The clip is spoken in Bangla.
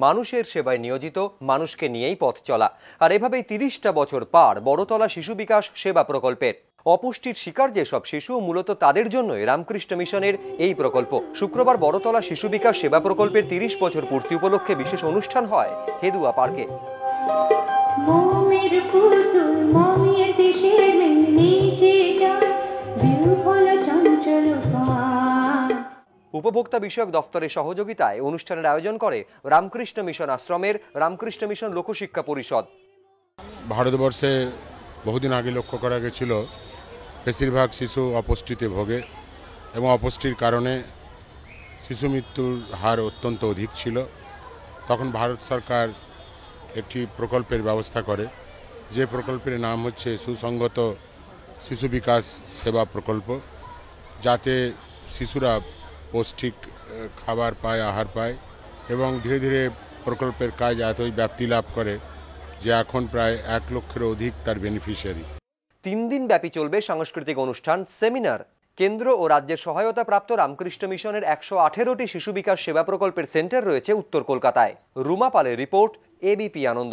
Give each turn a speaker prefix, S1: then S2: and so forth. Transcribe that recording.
S1: মানুষের সেবায় নিয়োজিত, মানুষকে নিয়েই পথ চলা। আর এভাবেই 30টা বছর পার বড়তলা শিশু বিকাশ সেবা প্রকল্পের। অপুষ্টির শিকার যেসব শিশু, মূলত তাদের জন্যই রামকৃষ্ণ মিশনের এই প্রকল্প। শুক্রবার বড়তলা শিশু বিকাশ সেবা প্রকল্পের 30 বছর পূর্তি উপলক্ষে বিশেষ অনুষ্ঠান হয় হেদুয়া পার্কে। উপভোক্তা বিষয়ক দফতরের সহযোগিতায় অনুষ্ঠানের আয়োজন করে রামকৃষ্ণ মিশন আশ্রমের রামকৃষ্ণ মিশন লোকশিক্ষা পরিষদ।
S2: ভারতবর্ষে বহুদিন আগে লক্ষ্য করা গেছিল বেশিরভাগ শিশু অপুষ্টিতে ভোগে এবং অপুষ্টির কারণে শিশু মৃত্যুর হার অত্যন্ত অধিক ছিল। তখন ভারত সরকার একটি প্রকল্পের ব্যবস্থা করে, যে প্রকল্পের নাম হচ্ছে সুসংগত শিশু বিকাশ সেবা প্রকল্প, যাতে শিশুরা পৌষ্টিক খাবার পায়, আহার পায় এবং ধীরে ধীরে প্রকল্পের কাজ এতই ব্যাপ্তি লাভ করে যে এখন প্রায় 1 লক্ষের অধিক তার বেনিফিশিয়ারি।
S1: 3 দিন ব্যাপী চলবে সাংস্কৃতিক অনুষ্ঠান, সেমিনার। কেন্দ্র ও রাজ্যের সহায়তা প্রাপ্ত রামকৃষ্ণ মিশনের 118টি শিশু বিকাশ সেবা প্রকল্পের সেন্টার রয়েছে উত্তর কলকাতায়। রুমা পালের রিপোর্ট, এবিপি আনন্দ।